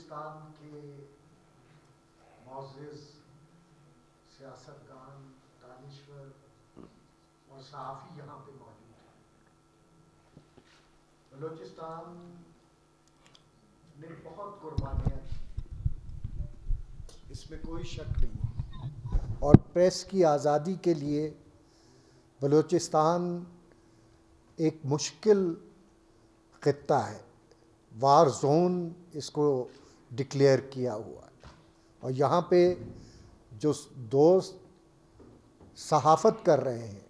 بلوچستان کے معزز سیاستدان، دانشور اور صحافی یہاں پہ موجود ہیں۔ بلوچستان نے بہت قربانیاں دی، اس میں کوئی شک نہیں، اور پریس کی آزادی کے لیے بلوچستان ایک مشکل خطہ ہے، وار زون اس کو ڈکلیئر کیا ہوا ہے، اور یہاں پہ جو دوست صحافت کر رہے ہیں،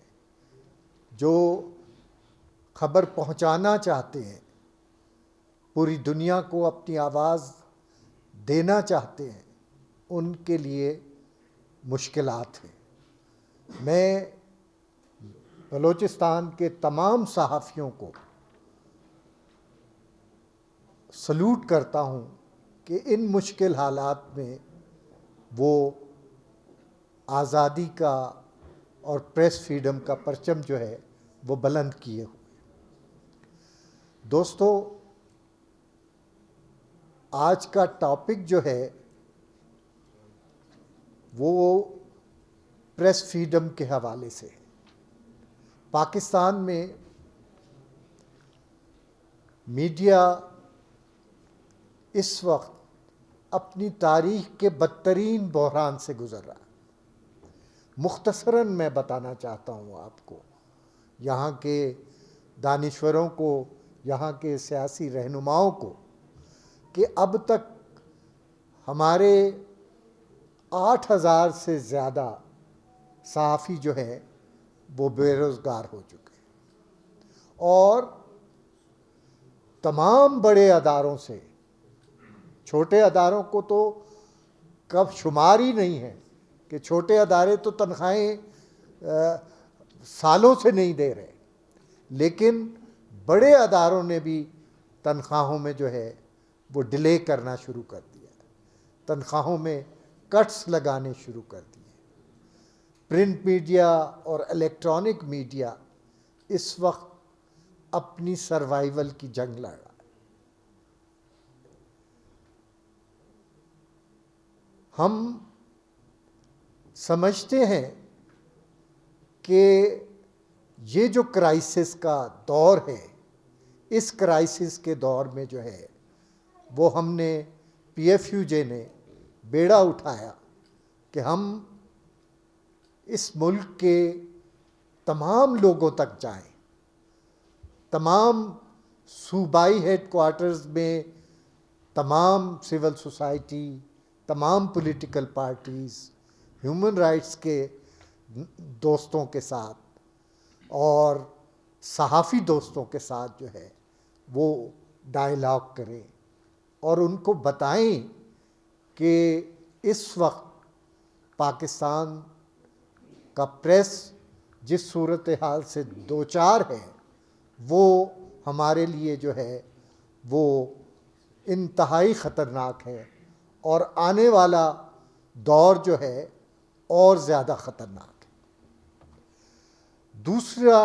جو خبر پہنچانا چاہتے ہیں، پوری دنیا کو اپنی آواز دینا چاہتے ہیں، ان کے لیے مشکلات ہیں۔ میں بلوچستان کے تمام صحافیوں کو سلوٹ کرتا ہوں کہ ان مشکل حالات میں وہ آزادی کا اور پریس فریڈم کا پرچم جو ہے وہ بلند کیے ہوئے۔ دوستو، آج کا ٹاپک جو ہے وہ پریس فریڈم کے حوالے سے ہے۔ پاکستان میں میڈیا اس وقت اپنی تاریخ کے بدترین بحران سے گزر رہا ہے۔ مختصراً میں بتانا چاہتا ہوں آپ کو، یہاں کے دانشوروں کو، یہاں کے سیاسی رہنماؤں کو، کہ اب تک ہمارے 8,000 سے زیادہ صحافی جو ہے وہ بے روزگار ہو چکے ہیں، اور تمام بڑے اداروں سے، چھوٹے اداروں کو تو کب شمار ہی نہیں ہے، کہ چھوٹے ادارے تو تنخواہیں سالوں سے نہیں دے رہے، لیکن بڑے اداروں نے بھی تنخواہوں میں جو ہے وہ ڈیلے کرنا شروع کر دیا ہے، تنخواہوں میں کٹس لگانے شروع کر دیے۔ پرنٹ میڈیا اور الیکٹرانک میڈیا اس وقت اپنی سروائیول کی جنگ لڑ رہا ہے۔ ہم سمجھتے ہیں کہ یہ جو کرائسس کا دور ہے، اس کرائسس کے دور میں جو ہے وہ ہم نے پی ایف یو جے نے بیڑا اٹھایا کہ ہم اس ملک کے تمام لوگوں تک جائیں، تمام صوبائی ہیڈ کوارٹرز میں تمام سول سوسائٹی، تمام پولیٹیکل پارٹیز، ہیومن رائٹس کے دوستوں کے ساتھ اور صحافی دوستوں کے ساتھ جو ہے وہ ڈائیلاگ کریں، اور ان کو بتائیں کہ اس وقت پاکستان کا پریس جس صورتحال سے دوچار ہے وہ ہمارے لیے جو ہے وہ انتہائی خطرناک ہے، اور آنے والا دور جو ہے اور زیادہ خطرناک ہے۔ دوسرا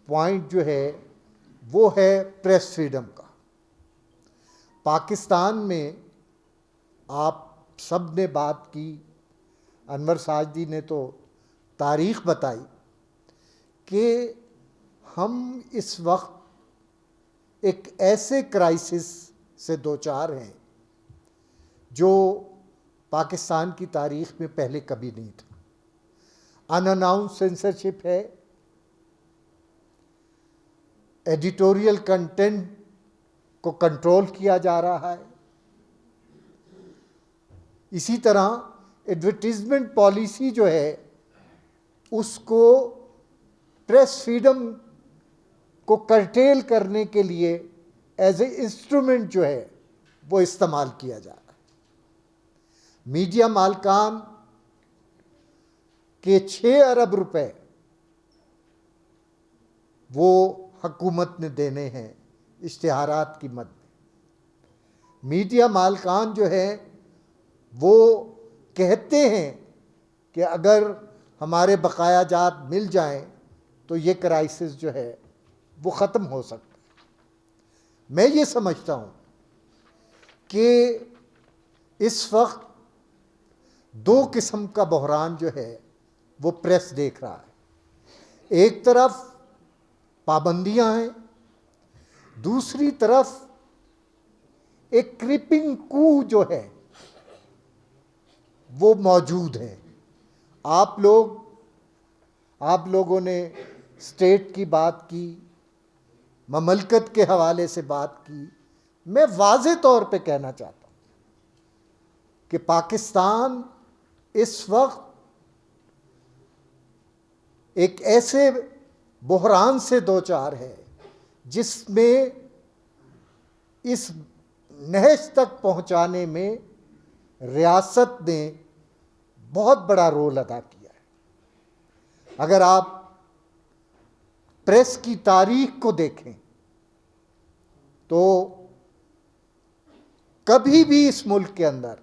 پوائنٹ جو ہے وہ ہے پریس فریڈم کا۔ پاکستان میں آپ سب نے بات کی، انور ساجدی نے تو تاریخ بتائی کہ ہم اس وقت ایک ایسے کرائسس سے دوچار ہیں جو پاکستان کی تاریخ میں پہلے کبھی نہیں تھا۔ ان اناؤنس سینسرشپ ہے، ایڈیٹوریل کنٹینٹ کو کنٹرول کیا جا رہا ہے، اسی طرح ایڈورٹیزمنٹ پالیسی جو ہے اس کو پریس فریڈم کو کرٹیل کرنے کے لیے ایز اے انسٹرومنٹ جو ہے وہ استعمال کیا جا رہا ہے۔ میڈیا مالکان کے 6 ارب روپے وہ حکومت نے دینے ہیں اشتہارات کی مد میں۔ میڈیا مالکان جو ہے وہ کہتے ہیں کہ اگر ہمارے بقایا جات مل جائیں تو یہ کرائسس جو ہے وہ ختم ہو سکتا ہے۔ میں یہ سمجھتا ہوں کہ اس وقت دو قسم کا بحران جو ہے وہ پریس دیکھ رہا ہے. ایک طرف پابندیاں ہیں، دوسری طرف ایک کریپنگ کو جو ہے وہ موجود ہے. آپ لوگوں نے اسٹیٹ کی بات کی، مملکت کے حوالے سے بات کی. میں واضح طور پہ کہنا چاہتا ہوں کہ پاکستان اس وقت ایک ایسے بحران سے دوچار ہے جس میں اس نہج تک پہنچانے میں ریاست نے بہت بڑا رول ادا کیا ہے. اگر آپ پریس کی تاریخ کو دیکھیں تو کبھی بھی اس ملک کے اندر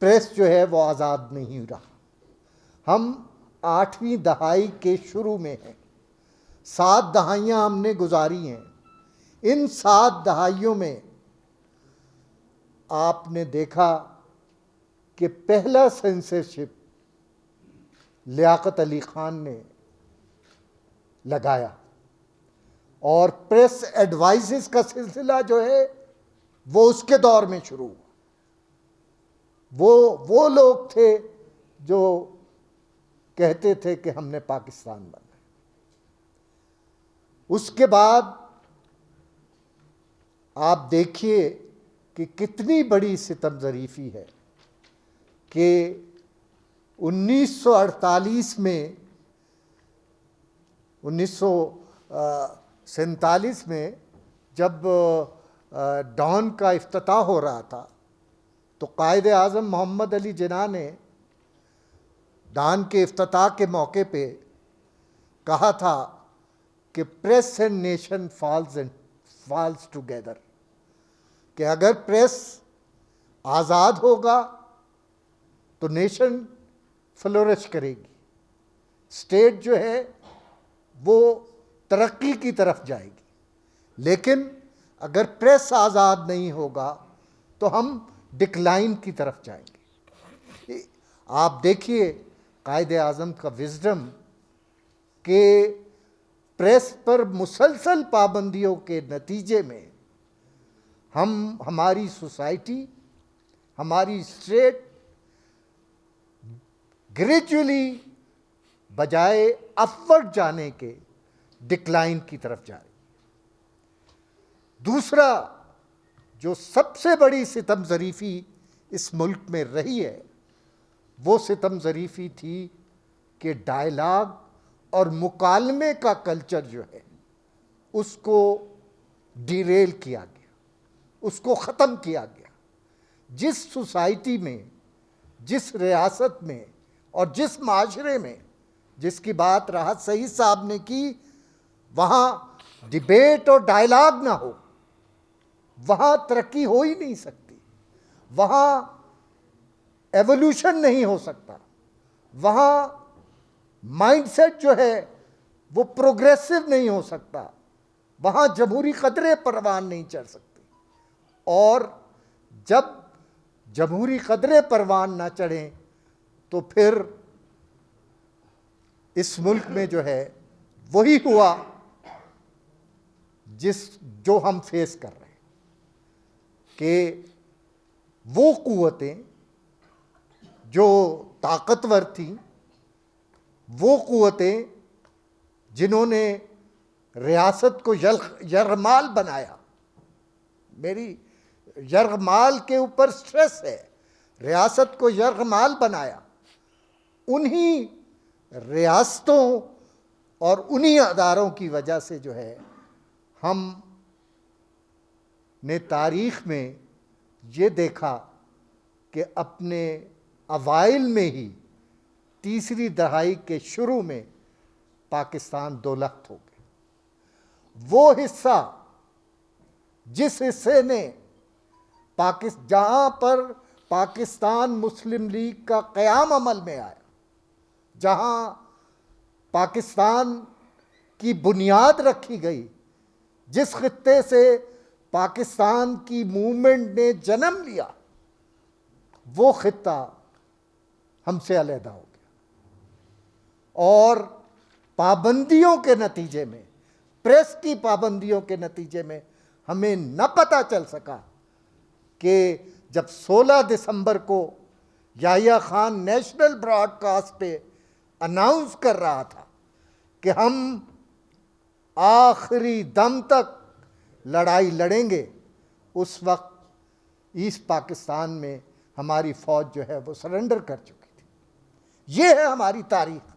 پریس جو ہے وہ آزاد نہیں رہا. ہم 8ویں دہائی کے شروع میں ہیں، 7 دہائیاں ہم نے گزاری ہیں. ان 7 دہائیوں میں آپ نے دیکھا کہ پہلا سینسرشپ لیاقت علی خان نے لگایا، اور پریس ایڈوائزز کا سلسلہ جو ہے وہ اس کے دور میں شروع ہوا. وہ لوگ تھے جو کہتے تھے کہ ہم نے پاکستان بنایا. اس کے بعد آپ دیکھیے کہ کتنی بڑی ستم ظریفی ہے کہ 1948 میں 1947 میں جب ڈان کا افتتاح ہو رہا تھا تو قائد اعظم محمد علی جناح نے ڈان کے افتتاح کے موقع پہ کہا تھا کہ press and nation falls together, کہ اگر پریس آزاد ہوگا تو نیشن فلورش کرے گی، اسٹیٹ جو ہے وہ ترقی کی طرف جائے گی. لیکن اگر پریس آزاد نہیں ہوگا تو ہم ڈکلائن کی طرف جائیں گے. آپ دیکھیے قائد اعظم کا وزڈم کہ پریس پر مسلسل پابندیوں کے نتیجے میں ہماری سوسائٹی، ہماری اسٹیٹ گریجولی بجائے اپورڈ جانے کے ڈکلائن کی طرف جا رہی. دوسرا جو سب سے بڑی ستم ظریفی اس ملک میں رہی ہے وہ ستم ظریفی تھی کہ ڈائلاگ اور مکالمے کا کلچر جو ہے اس کو ڈیریل کیا گیا، اس کو ختم کیا گیا. جس سوسائٹی میں، جس ریاست میں اور جس معاشرے میں، جس کی بات راحت سعید صاحب نے کی، وہاں ڈیبیٹ اور ڈائلاگ نہ ہو، وہاں ترقی ہو ہی نہیں سکتی، وہاں ایوولوشن نہیں ہو سکتا، وہاں مائنڈ سیٹ جو ہے وہ پروگریسو نہیں ہو سکتا، وہاں جمہوری قدریں پروان نہیں چڑھ سکتی. اور جب جمہوری قدریں پروان نہ چڑھیں تو پھر اس ملک میں جو ہے وہی ہوا جو ہم فیس کر رہے ہیں، کہ وہ قوتیں جو طاقتور تھیں، وہ قوتیں جنہوں نے ریاست کو یرغمال بنایا، میری یرغمال کے اوپر سٹریس ہے، ریاست کو یرغمال بنایا، انہی ریاستوں اور انہی اداروں کی وجہ سے جو ہے ہم نے تاریخ میں یہ دیکھا کہ اپنے اوائل میں ہی 3ری دہائی کے شروع میں پاکستان دولخت ہو گیا. وہ حصہ، جس حصے نے جہاں پر پاکستان مسلم لیگ کا قیام عمل میں آیا، جہاں پاکستان کی بنیاد رکھی گئی، جس خطے سے پاکستان کی موومنٹ نے جنم لیا، وہ خطہ ہم سے علیحدہ ہو گیا، اور پابندیوں کے نتیجے میں، پریس کی پابندیوں کے نتیجے میں ہمیں نہ پتہ چل سکا کہ جب 16 دسمبر کو Yahya Khan national Broad cost پہ اناؤنس کر رہا تھا کہ ہم آخری دم تک لڑائی لڑیں گے، اس وقت ایسٹ پاکستان میں ہماری فوج جو ہے وہ سرنڈر کر چکی تھی۔ یہ ہے ہماری تاریخ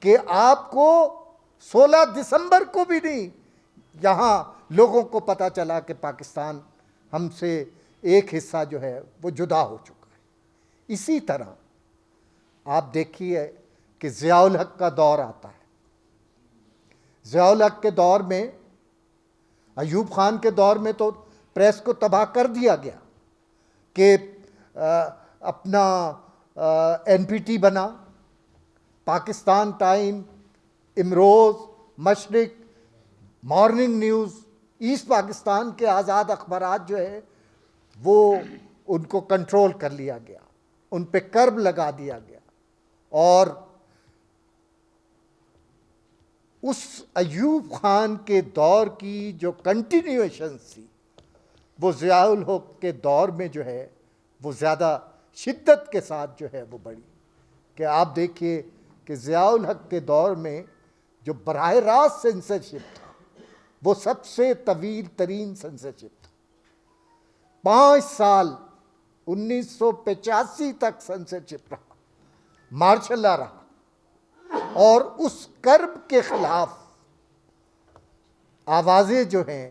کہ آپ کو 16 دسمبر کو بھی نہیں یہاں لوگوں کو پتہ چلا کہ پاکستان ہم سے ایک حصہ جو ہے وہ جدا ہو چکا ہے۔ اسی طرح آپ دیکھیے کہ ضیاء الحق کا دور آتا ہے۔ ضیاء الحق کے دور میں، ایوب خان کے دور میں تو پریس کو تباہ کر دیا گیا کہ اپنا این پی ٹی بنا، پاکستان ٹائم، امروز، مشرق، مارننگ نیوز، ایسٹ پاکستان کے آزاد اخبارات جو ہے وہ ان کو کنٹرول کر لیا گیا، ان پہ کرب لگا دیا گیا، اور اس ایوب خان کے دور کی جو کنٹینیویشن تھی وہ ضیاء الحق کے دور میں جو ہے وہ زیادہ شدت کے ساتھ جو ہے وہ بڑھی۔ کہ آپ دیکھیے کہ ضیاء الحق کے دور میں جو براہ راست سینسرشپ تھا وہ سب سے طویل ترین سینسرشپ تھا۔ 5 سال 1985 تک سینسرشپ رہا، مارشل لا رہا، اور اس کرب کے خلاف آوازیں جو ہیں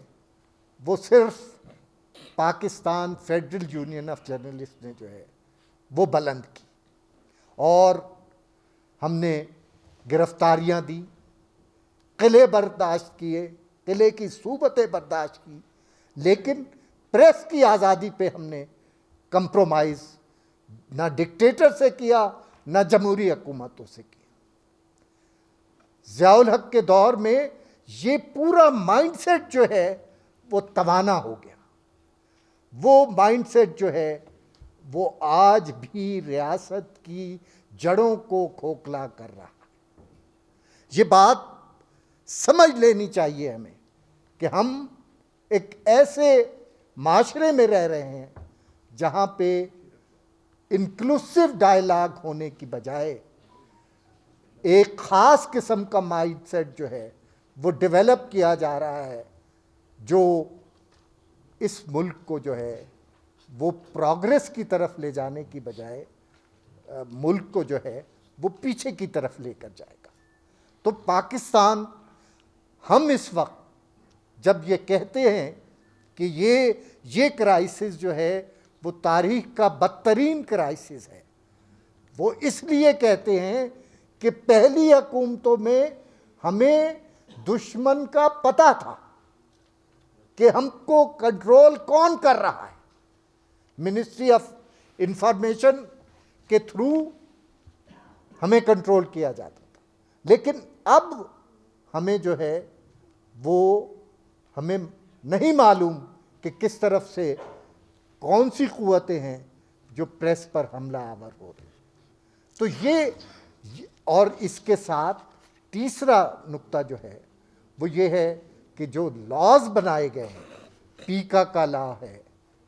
وہ صرف Pakistan federal union of journalist نے جو ہے وہ بلند کی، اور ہم نے گرفتاریاں دی، قلعے برداشت کیے، قلعے کی صوبتیں برداشت کی، لیکن پریس کی آزادی پہ ہم نے کمپرومائز نہ ڈکٹیٹر سے کیا نہ جمہوری حکومتوں سے کیا۔ ضیاء الحق کے دور میں یہ پورا مائنڈ سیٹ جو ہے وہ توانا ہو گیا۔ وہ مائنڈ سیٹ جو ہے وہ آج بھی ریاست کی جڑوں کو کھوکھلا کر رہا ہے۔ یہ بات سمجھ لینی چاہیے ہمیں کہ ہم ایک ایسے معاشرے میں رہ رہے ہیں جہاں پہ انکلوسیو ڈائلاگ ہونے کی بجائے ایک خاص قسم کا مائنڈ سیٹ جو ہے وہ ڈیولپ کیا جا رہا ہے، جو اس ملک کو جو ہے وہ پروگریس کی طرف لے جانے کی بجائے ملک کو جو ہے وہ پیچھے کی طرف لے کر جائے گا۔ تو پاکستان، ہم اس وقت جب یہ کہتے ہیں کہ یہ کرائسس جو ہے وہ تاریخ کا بدترین کرائسس ہے، وہ اس لیے کہتے ہیں کہ پہلی حکومتوں میں ہمیں دشمن کا پتہ تھا کہ ہم کو کنٹرول کون کر رہا ہے، منسٹری آف انفارمیشن کے تھرو ہمیں کنٹرول کیا جاتا تھا، لیکن اب ہمیں جو ہے وہ ہمیں نہیں معلوم کہ کس طرف سے کون سی قوتیں ہیں جو پریس پر حملہ آور ہو رہی ہیں۔ تو یہ، اور اس کے ساتھ تیسرا نقطہ جو ہے وہ یہ ہے کہ جو لاز بنائے گئے ہیں، پیکا کا لا ہے،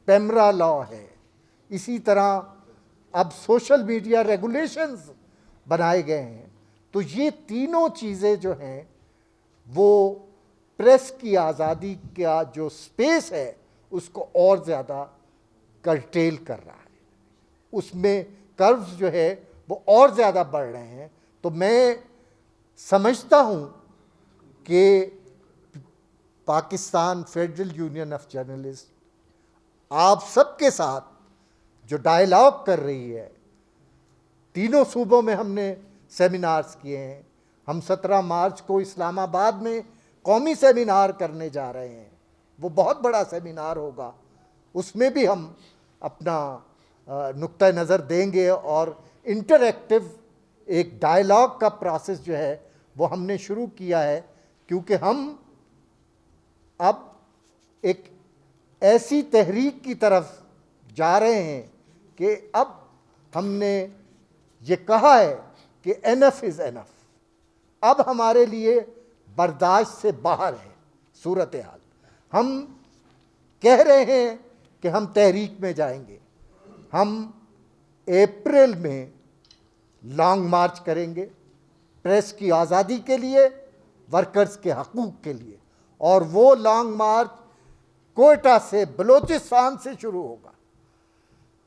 پیمرا لا ہے، اسی طرح اب سوشل میڈیا ریگولیشنز بنائے گئے ہیں، تو یہ تینوں چیزیں جو ہیں وہ پریس کی آزادی کا جو سپیس ہے اس کو اور زیادہ کرٹیل کر رہا ہے، اس میں کروز جو ہے وہ اور زیادہ بڑھ رہے ہیں۔ تو میں سمجھتا ہوں کہ Pakistan federal union of journalist آپ سب کے ساتھ جو ڈائلاگ کر رہی ہے، تینوں صوبوں میں ہم نے سیمینارز کیے ہیں، ہم 17 مارچ کو اسلام آباد میں قومی سیمینار کرنے جا رہے ہیں، وہ بہت بڑا سیمینار ہوگا، اس میں بھی ہم اپنا نقطہ نظر دیں گے، اور انٹریکٹیو ایک ڈائلاگ کا پروسیس جو ہے وہ ہم نے شروع کیا ہے، کیونکہ ہم اب ایک ایسی تحریک کی طرف جا رہے ہیں کہ اب ہم نے یہ کہا ہے کہ انف از انف، اب ہمارے لیے برداشت سے باہر ہے صورتحال. ہم کہہ رہے ہیں کہ ہم تحریک میں جائیں گے، ہم اپریل میں لانگ مارچ کریں گے پریس کی آزادی کے لیے، ورکرز کے حقوق کے لیے، اور وہ لانگ مارچ کوئٹہ سے بلوچستان سے شروع ہوگا،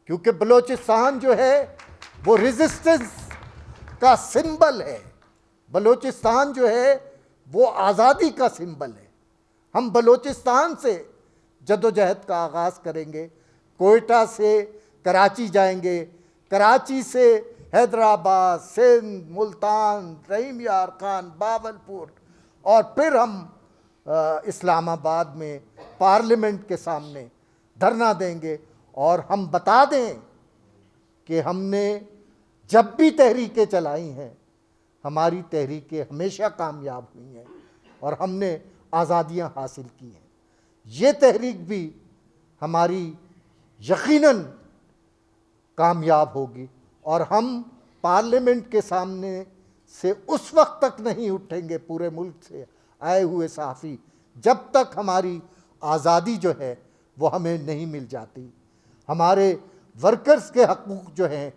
کیونکہ بلوچستان جو ہے وہ ریزسٹنس کا سمبل ہے، بلوچستان جو ہے وہ آزادی کا سمبل ہے. ہم بلوچستان سے جدوجہد کا آغاز کریں گے، کوئٹہ سے کراچی جائیں گے، کراچی سے حیدرآباد، سندھ، ملتان، رحیم یار خان، باولپور، اور پھر ہم اسلام آباد میں پارلیمنٹ کے سامنے دھرنا دیں گے، اور ہم بتا دیں کہ ہم نے جب بھی تحریکیں چلائی ہیں ہماری تحریکیں ہمیشہ کامیاب ہوئی ہیں اور ہم نے آزادیاں حاصل کی ہیں. یہ تحریک بھی ہماری یقیناً کامیاب ہوگی، اور ہم پارلیمنٹ کے سامنے سے اس وقت تک نہیں اٹھیں گے پورے ملک سے آئے ہوئے صحافی جب تک ہماری آزادی جو ہے وہ ہمیں نہیں مل جاتی، ہمارے ورکرز کے حقوق جو ہیں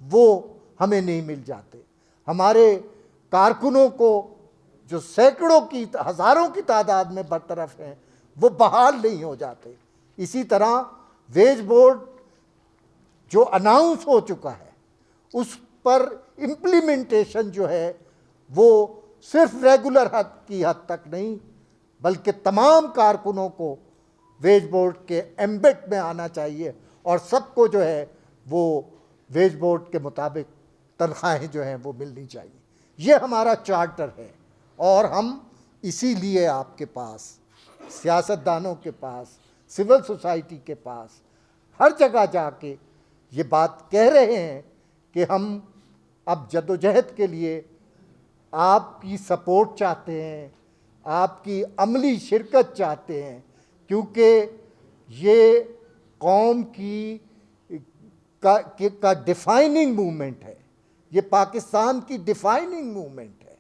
وہ ہمیں نہیں مل جاتے، ہمارے کارکنوں کو جو سینکڑوں کی ہزاروں کی تعداد میں برطرف ہیں وہ بحال نہیں ہو جاتے. اسی طرح ویج بورڈ جو اناؤنس ہو چکا ہے اس پر امپلیمنٹیشن جو ہے وہ صرف ریگولر حد کی حد تک نہیں بلکہ تمام کارکنوں کو ویج بورڈ کے ایمبٹ میں آنا چاہیے، اور سب کو جو ہے وہ ویج بورڈ کے مطابق تنخواہیں جو ہیں وہ ملنی چاہیے. یہ ہمارا چارٹر ہے، اور ہم اسی لیے آپ کے پاس، سیاستدانوں کے پاس، سول سوسائٹی کے پاس، ہر جگہ جا کے یہ بات کہہ رہے ہیں کہ ہم اب جدوجہد کے لیے آپ کی سپورٹ چاہتے ہیں، آپ کی عملی شرکت چاہتے ہیں، کیونکہ یہ قوم کا ڈیفائننگ موومنٹ ہے، یہ پاکستان کی ڈیفائننگ موومنٹ ہے.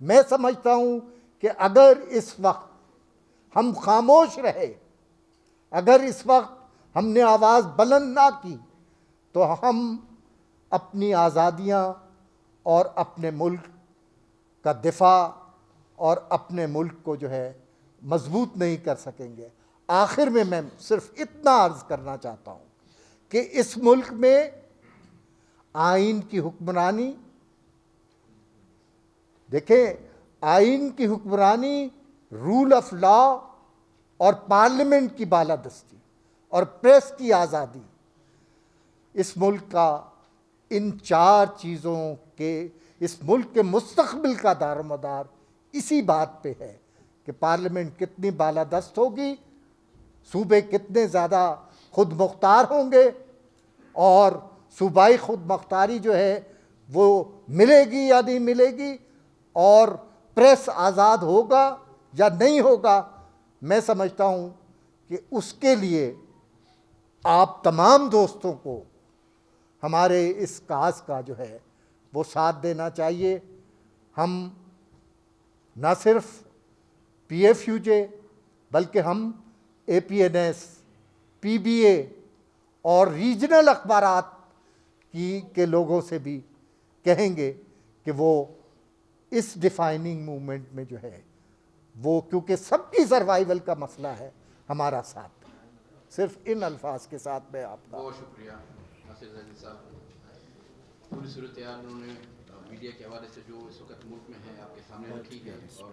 میں سمجھتا ہوں کہ اگر اس وقت ہم خاموش رہے، اگر اس وقت ہم نے آواز بلند نہ کی تو ہم اپنی آزادیاں اور اپنے ملک کا دفاع اور اپنے ملک کو جو ہے مضبوط نہیں کر سکیں گے. آخر میں صرف اتنا عرض کرنا چاہتا ہوں کہ اس ملک میں آئین کی حکمرانی، دیکھیں آئین کی حکمرانی، رول آف لا اور پارلیمنٹ کی بالادستی اور پریس کی آزادی، اس ملک کا ان چار چیزوں کے، اس ملک کے مستقبل کا دار و مدار اسی بات پہ ہے کہ پارلیمنٹ کتنی بالادست ہوگی، صوبے کتنے زیادہ خود مختار ہوں گے، اور صوبائی خود مختاری جو ہے وہ ملے گی یا نہیں ملے گی، اور پریس آزاد ہوگا یا نہیں ہوگا. میں سمجھتا ہوں کہ اس کے لیے آپ تمام دوستوں کو ہمارے اس کاز کا جو ہے وہ ساتھ دینا چاہیے. ہم نہ صرف پی ایف یو جے بلکہ ہم اے پی این ایس، پی بی اے اور ریجنل اخبارات کے لوگوں سے بھی کہیں گے کہ وہ اس ڈیفائننگ موومنٹ میں جو ہے وہ، کیونکہ سب کی سروائیول کا مسئلہ ہے، ہمارا ساتھ. صرف ان الفاظ کے ساتھ میں آپ کا بہت شکریہ ناصر زاہدی صاحب. پوری صورتحال انہوں نے میڈیا کے حوالے سے جو اس وقت ملک میں ہے آپ کے سامنے رکھی ہے، اور